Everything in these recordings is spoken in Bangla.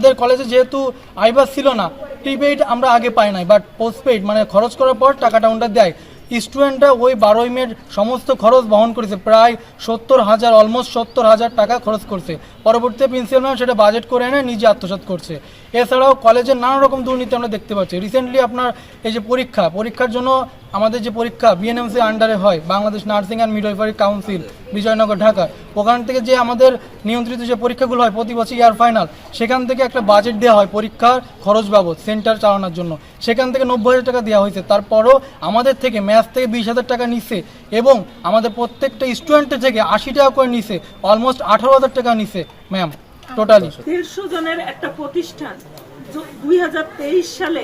আমাদের কলেজে যেহেতু আইবাস ছিল না, প্রিপেইড আমরা আগে পাই নাই, বাট পোস্টপেইড মানে খরচ করার পর টাকাটা ওটা দেয়। স্টুডেন্টরা ওই 12 মের সমস্ত খরচ বহন করেছে, প্রায় 70,000 অলমোস্ট 70,000 টাকা খরচ করছে। পরবর্তীতে প্রিন্সিপাল ম্যাম সেটা বাজেট করে এনে নিজে আত্মসাৎ করছে। এছাড়াও কলেজের নানা রকম দুর্নীতি আমরা দেখতে পাচ্ছি। রিসেন্টলি আপনার এই যে পরীক্ষার জন্য আমাদের যে পরীক্ষা বিএনএমসি আন্ডারে হয়, Bangladesh nursing and midwifery council, Bijoynagar, Dhaka, ওখান থেকে যে আমাদের নিয়ন্ত্রিত যে পরীক্ষাগুলো হয় প্রতি বছর ইয়ার ফাইনাল, সেখান থেকে একটা বাজেট দেওয়া হয় পরীক্ষার খরচ বাবদ সেন্টার চালানোর জন্য। সেখান থেকে 90,000 টাকা দেওয়া হয়েছে। তারপরও আমাদের থেকে ম্যাথ থেকে 20,000 টাকা নিছে এবং আমাদের প্রত্যেকটা স্টুডেন্টের থেকে 80 টাকা করে নিছে, অলমোস্ট 18,000 টাকা নিছে ম্যাম টোটালি। 150 জনের একটা প্রতিষ্ঠান 2023 সালে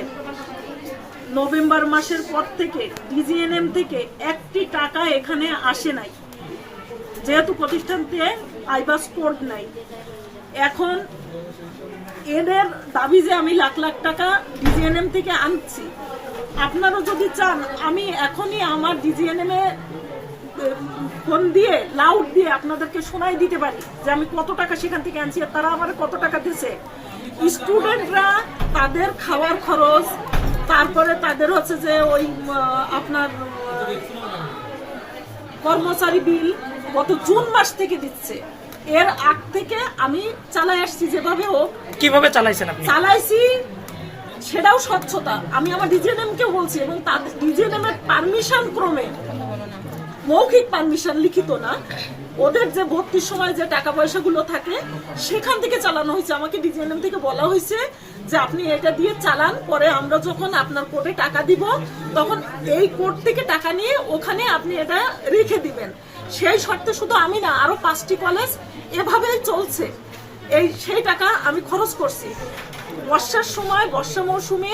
নভেম্বর মাসের পর থেকে ডিজিএনএম থেকে একটি টাকা এখানে আসে নাই, যেহেতু প্রতিষ্ঠানতে আইবাস কোড নাই। এখন এদের দাবি যে আমি লাখ লাখ টাকা ডিজিএনএম থেকে আনছি। আপনারা যদি চান আমি এখনই আমার ডিজিএনএম এ ফোন দিয়ে লাউড দিয়ে আপনাদেরকে শোনাই দিতে পারি যে আমি কত টাকা সেখান থেকে আনছি আর তারা আমার কত টাকা দিয়েছে। স্টুডেন্টরা তাদের খাওয়ার খরচ, তারপরে তাদের হচ্ছে যে ওই আপনার কর্মচারী বিল গত জুন মাস থেকে দিচ্ছে। এর আগ থেকে আমি চালাই আসছি যেভাবে হোক। কিভাবে চালাইছেন আপনি? চালাইছি সেটাও স্বচ্ছতা। আমি আমার ডিজিএনএম কেও বলছি এবং তাদের ডিজিএনএম এর পারমিশন ক্রমে, মৌখিক পারমিশন লিখিত না, ওদের যে ভর্তির সময় যে টাকা পয়সাগুলো থাকে সেখান থেকে চালানো হয়েছে। আমাকে ডিজিএনএম থেকে বলা হয়েছে যে আপনি এটা দিয়ে চালান, পরে আমরা যখন আপনার কোর্টে টাকা দিব তখন এই কোর্ট থেকে টাকা নিয়ে ওখানে আপনি এটা রেখে দিবেন। সেই শর্তে শুধু আমি না, আরো 5টি কলেজ এভাবেই চলছে। সেই টাকা আমি খরচ করছি। বর্ষার সময়, বর্ষা মৌসুমে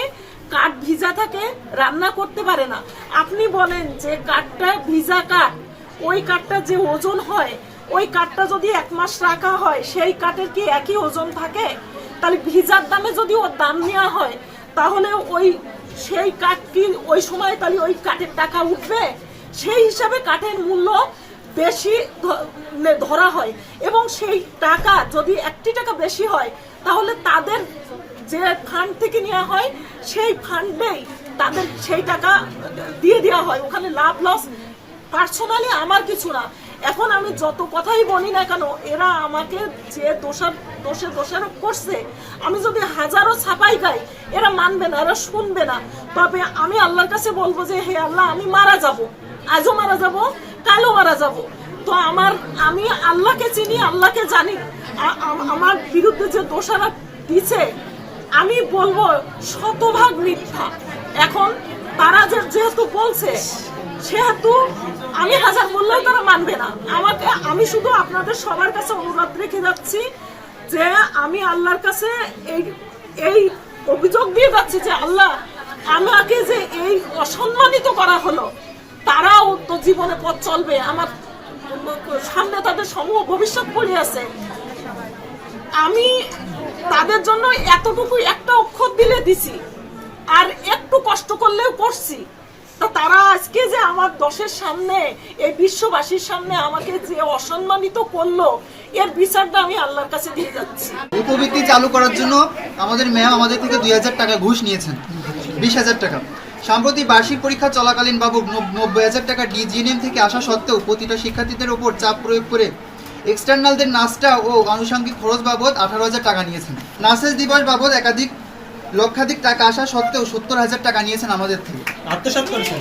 কাঠ ভিজা থাকে, রান্না করতে পারে না। আপনি বলেন যে কাঠটা ভিজা কাঠ, ওই কাঠটা যে ওজন হয়, ওই কাঠটা যদি 1 মাস রাখা হয় সেই কাঠের কি একই ওজন থাকে? তাহলে ভিজার দামে যদি ওর দাম নেওয়া হয় তাহলে সেই কাঠ কি ওই সময় তাহলে ওই কাঠের টাকা উঠবে? সেই হিসাবে কাঠের মূল্য বেশি ধরা হয় এবং সেই টাকা যদি 1টি টাকা বেশি হয় তাহলে তাদের যে ফান্ড থেকে নেওয়া হয় সেই ফান্ডেই তাদের সেই টাকা দিয়ে দেওয়া হয়। ওখানে লাভ লস পার্সোনালি আমার কিছু না। এখন আমি যত কথাই বলি না কেন, এরা আমাকে যে দোষারোপ করছে, আমি যদি হাজারো ছাপাই গাই এরা মানবে না, এরা শুনবে না। তবে আমি আল্লাহর কাছে বলবো যে হে আল্লাহ, আমি মারা যাব, আজও মারা যাব, কালও মারা যাব। তো আমি আল্লাহকে চিনি, আল্লাহকে জানি। আমার বিরুদ্ধে যে দোষারোপ দিচ্ছে আমি বলবো শতভাগ মিথ্যা। এখন তারা যেহেতু বলছে সেহেতু আমি হাজার বললেও তারা মানবে না আমাকে। আমি শুধু আপনাদের সবার কাছে অনুরোধ রেখে যাচ্ছি যে আমি আল্লাহর কাছে এই অভিযোগ দিয়ে যাচ্ছি যে আল্লাহ, আমাকে যে এই অসম্মানিত করা হলো, তারাও তো জীবনে পথ চলবে, আমার সামনে তাদের সমূহ ভবিষ্যৎ পড়ে আছে। আমি তাদের জন্য এতটুকু একটা অক্ষর দিলে দিছি, আর একটু কষ্ট করলেও করছি। তো তারা আজকে যে আমার দশের সামনে, এই বিশ্ববাসীর সামনে আমাকে যে অসম্মানিত করলো, এর বিচারটা আমি আল্লাহর কাছে দিয়ে যাচ্ছি। উপবৃত্তি চালু করার জন্য আমাদের ম্যাম আমাদের থেকে 2,000 টাকা ঘুষ নিয়েছেন, 20,000 টাকা। সাম্প্রতিক বার্ষিক পরীক্ষা চলাকালীন বাবু 90,000 টাকা ডিজিএনএম থেকে আসা সত্ত্বেও প্রতিটা শিক্ষার্থীদের ওপর চাপ প্রয়োগ করে এক্সটার্নালদের নাস্তা ও আনুষঙ্গিক খরচ বাবদ 18,000 টাকা নিয়েছেন। নার্সেস দিবস বাবদ লক্ষাধিক টাকা আসা সত্ত্বেও 70,000 টাকা নিয়েছেন আমাদের থেকে, আত্মসাৎ করেছেন।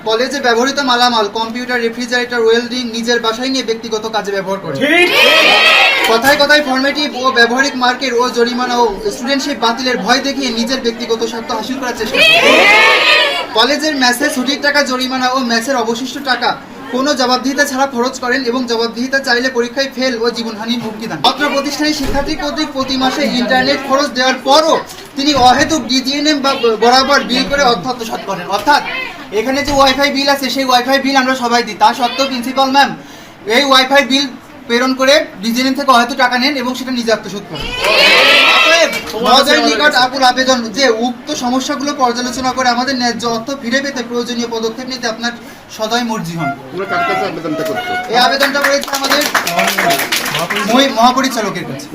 কলেজে ব্যবহৃত মালামাল, কম্পিউটার, রেফ্রিজারেটর, ওয়েল্ডিং নিজের বাসায় নিয়ে ব্যক্তিগত কাজে ব্যবহার করে। কথায় কথায় ফরমেটিভ ও ব্যবহারিক মার্কের ও জরিমানা ও স্টুডেন্টশিপ বাতিলের ভয় দেখিয়ে নিজের ব্যক্তিগত স্বার্থ হাসিল করার চেষ্টা করে। কলেজের ম্যাচে ছুটির টাকা জরিমানা ও ম্যাচের অবশিষ্ট টাকা কোনো জবাবদিহিতা ছাড়া খরচ করেন এবং জবাবদিহিতা চাইলে পরীক্ষায় ফেল ও জীবনহানির হুমকি দেন। অত্র প্রতিষ্ঠানে শিক্ষার্থী কর্তৃক প্রতি মাসে ইন্টারনেট খরচ দেওয়ার পরও তিনি অহেতুক ডিজিএনএম বরাবর বিল করে অর্থ আত্মসাৎ করেন। অর্থাৎ এখানে যে ওয়াইফাই বিল আছে সেই ওয়াইফাই বিল আমরা সবাই দিই, তা সত্ত্বেও প্রিন্সিপাল ম্যাম এই ওয়াইফাই বিল প্রেরণ করে ডিজিএনএম থেকে অহেতুক টাকা নেন এবং সেটা নিজে আত্মসাৎ করেন। মহোদয়ের নিকট আকুল আবেদন যে উক্ত সমস্যাগুলো পর্যালোচনা করে আমাদের ন্যায্য অর্থ ফিরে পেতে প্রয়োজনীয় পদক্ষেপ নিতে আপনার সদয় মর্জি হন। এই আবেদনটা করেছে আমাদের মহাপরিচালকের কাছে।